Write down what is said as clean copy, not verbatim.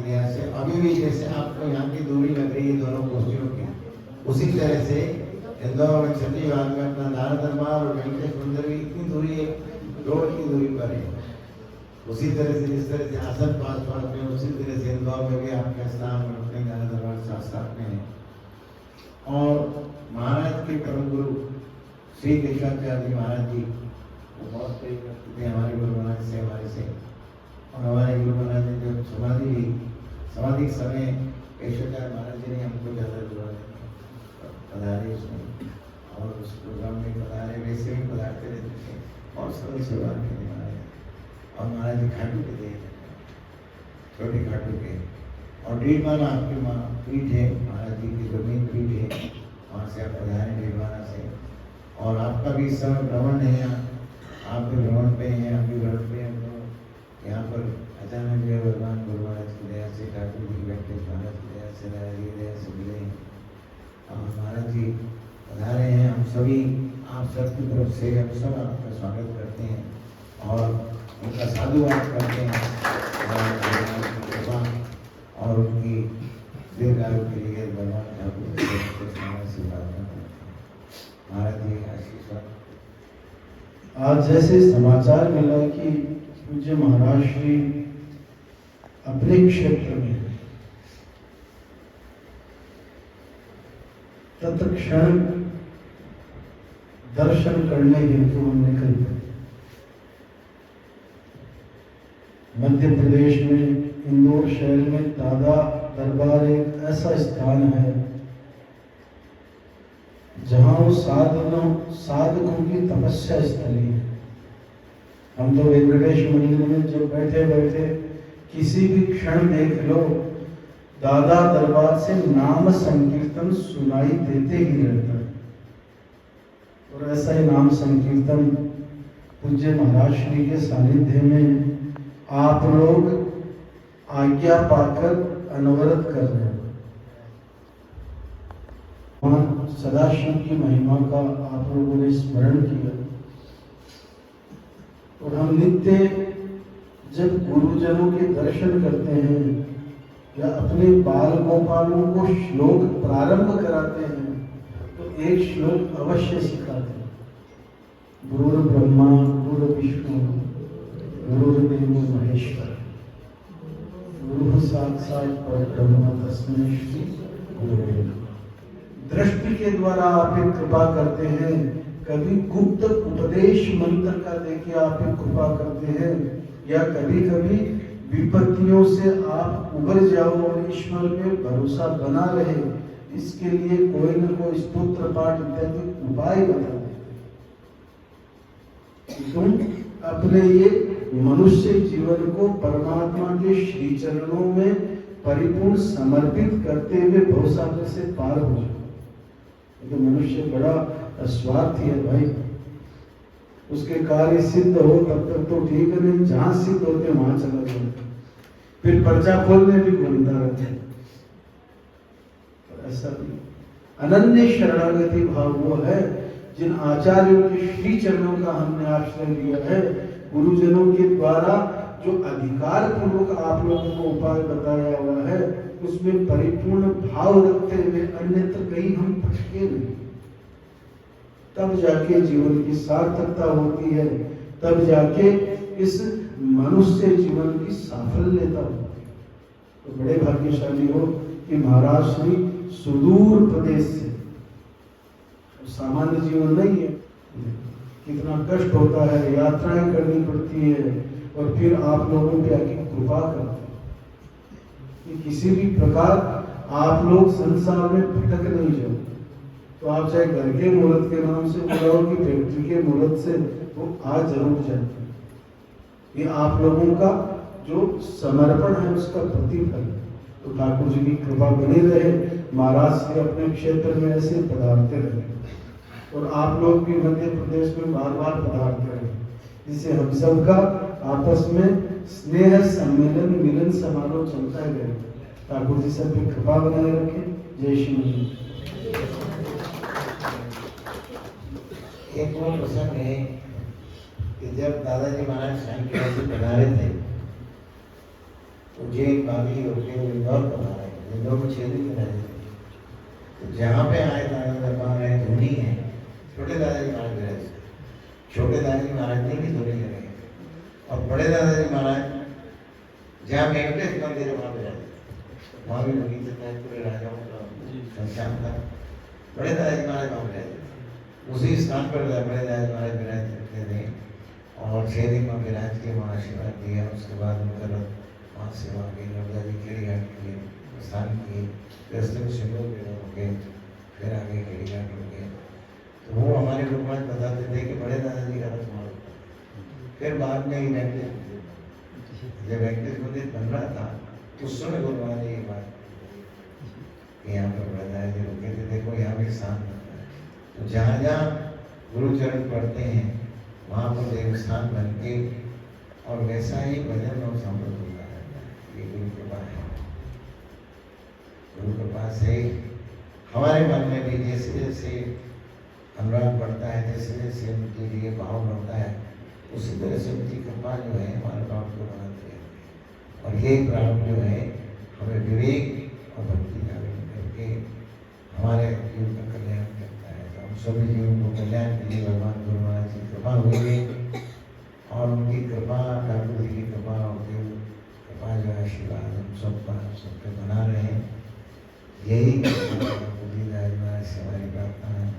की दया से अभी भी जैसे आपको यहाँ की दूरी लग रही है दोनों गोष्ठियों की, उसी तरह से इंदौर में छठी बाग में अपना दान दरबार और वेंकटेश मंदिर भी इतनी दूरी है, रोड की दूरी पर है। उसी तरह से जिस तरह से आसन पास पास में, उसी तरह से इंदौर में भी आपका स्थान अपने दान दरबार साथ साथ में है। और महाराज के परम गुरु श्री केशवाचार्य जी महाराज जी वो बहुत प्रेम करते थे हमारे गुरु महाराज से, हमारे से। और हमारे गुरु महाराज ने जब समाधि ली, समाधि के समय केशवाचार्य महाराज जी ने हमको ज़्यादा जुड़ा पधारे उसमें, और उस प्रोग्राम में पधारे, वैसे भी पधारते रहते थे और सरल सेवा करने वाले। और महाराज जी खाटू के दे छोटे खाटू के, और 1.5 माना आपकी माँ पीठ है, महाराज जी की जमीन पीठ है, वहाँ से आप पधारे 1.5 माना से। और आपका भी इस समय भ्रमण है यहाँ, आप भी भ्रमण पे हैं, आप भी भ्रमण पे हैं। तो यहाँ पर अचानक जो भगवान गुरु महाराज की दया से, ठाकुर जी वेंकटेश महाराज की दया से, नारायण जी की दया से मिले हैं। और महाराज जी पधारे हैं, हम सभी आप सबकी तरफ से हम सब आपका स्वागत करते हैं और उनका साधुवाद करते हैं और उनकी दीर्घायु के लिए भगवान ठाकुर से प्रार्थना करते हैं। महाराज जी आशीर्वाद। आज जैसे समाचार मिला कि पूज्य महाराज श्री अपने क्षेत्र में तत्क्षण दर्शन करने हेतु हम निकल गए। मध्य प्रदेश में इंदौर शहर में दादा दरबार एक ऐसा स्थान है जहां वो साधकों की तपस्या स्थली है। हम तो वेंकटेश मंदिर में जो बैठे बैठे किसी भी क्षण देख लो, दादा दरबार से नाम संकीर्तन सुनाई देते ही रहता है। और ऐसा ही नाम संकीर्तन पूज्य महाराज श्री के सानिध्य में आप लोग आज्ञा पाकर अनवरत कर रहे हो। वहाँ सदाशिव की महिमा का आप लोगों ने स्मरण किया। और हम नित्य जब गुरुजनों के दर्शन करते हैं या अपने बाल गोपालों को श्लोक प्रारंभ कराते हैं तो एक श्लोक अवश्य सिखाते हैं। गुरुर ब्रह्मा गुरु विष्णु गुरुर्देव महेश्वर गुरु साक्षात परब्रह्म तस्मै श्री गुरुवे नमः। दृष्टि के द्वारा आप एक कृपा करते हैं, कभी गुप्त उपदेश मंत्र का देके आप एक कृपा करते हैं, या कभी कभी विपत्तियों से आप उबर जाओ और ईश्वर पे भरोसा बना रहे, इसके लिए कोई न कोई स्तोत्र पाठ इत्यादि उपाय बता देते। तुम अपने ये मनुष्य जीवन को परमात्मा के श्री चरणों में परिपूर्ण समर्पित करते हुए भवसागर से पार हो जाओ। तो मनुष्य बड़ा स्वार्थी है भाई, उसके कार्य सिद्ध हो तब तक तो ठीक है, नहीं जहां सिद्ध होते वहां चला जाता, फिर पर्चा खोलने भी घूमता रहता है। ऐसा नहीं, अनन्य शरणागति भाव वो है जिन आचार्यों के श्री चरणों का हमने आश्रय लिया है। गुरुजनों के द्वारा जो अधिकार पूर्वक आप लोगों को उपाय बताया हुआ है उसमें परिपूर्ण भाव रखते हुए अन्यत्र कहीं हम भटके नहीं, तब जाके जीवन की सार्थकता होती है, तब जाके इस मनुष्य जीवन की साफल्यता होती है। तो बड़े भाग्यशाली हो कि महाराज श्री सुदूर प्रदेश से, सामान्य जीवन नहीं है, कितना कष्ट होता है, यात्राएं करनी पड़ती है, और फिर आप लोगों पे आके कृपा करते हैं कि किसी भी प्रकार आप लोग संसार में भटक नहीं जाओ। तो आप चाहे घर के मुहूर्त के नाम से बुलाओ कि फैक्ट्री के मुहूर्त से, वो आज जरूर जाते हैं। ये आप लोगों का जो समर्पण है उसका प्रतिफल है। तो ठाकुर जी की कृपा बनी रहे, महाराज से अपने क्षेत्र में ऐसे पधारते रहे, और आप लोग भी मध्य प्रदेश में बार बार पधारते रहे, जिससे हम सब का आपस में स्नेह सम्मेलन मिलन समारोह चलता ही रहे। ठाकुर जी सब की कृपा बनाए रखे। जय श्री जी। एक और प्रसंग है कि जब दादाजी महाराज साईं के पधारे थे उज्जैन बागी होते हुए इंदौर पर आ रहे हैं, इंदौर को 6 दिन में रहे थे। तो जहाँ पे आए दादा दरबार है धोनी है, छोटे दादाजी महाराज रहे थे। छोटे दादाजी महाराज ने भी धोनी लगे और बड़े दादाजी महाराज जहाँ वेंकटेश मंदिर है वहाँ पे रहते, वहाँ भी बगीचा था, पूरे राजाओं का संख्यान था। बड़े दादाजी महाराज वहाँ पे रहते, उसी स्थान पर बड़े दादाजी महाराज विराज करते थे और 6 दिन में विराज के वहाँ आशीर्वाद दिया। उसके बाद उनका वहाँ सेवा की, नवदाजी खेड़ी घाट के लिए प्रस्थान किए, रस्ते में सिंदूर पेड़ हो गए, फिर आगे खेड़ी घाट हो गए। तो वो हमारे लोग बताते थे कि बड़े दादाजी का रखवाल। फिर बाद में ही वेंकटेश, जब वेंकटेश मंदिर बन रहा था तो उस समय गुरुवार ने ये बात, यहाँ पर बड़े दादाजी रुके थे, देखो यहाँ भी स्थान बनता है। तो जहाँ जहाँ गुरुचरण पढ़ते हैं वहाँ पर देवस्थान बन के और वैसा ही भजन और समृद्ध होता रहता है। ये गुरु कृपा है। गुरु कृपा से हमारे मन में भी जैसे जैसे अनुराग बढ़ता है, जैसे जैसे उनके लिए भाव बढ़ता है, उसी तरह से उनकी कृपा जो है हमारे प्राप्त को बनाती है। और ये प्राप्त जो है हमें विवेक और भक्ति जागरण करके हमारे जीवन का कल्याण करता है। तो हम सभी जीवों को कल्याण के लिए भगवान गुरु महाराज की कृपा हुई और उनकी कृपा, ठाकुर जी की कृपा और देव कृपा जो आशीर्वाद हम सब पे बना रहे हैं। यही ठाकुर जी महाराज से हमारी प्रार्थना है।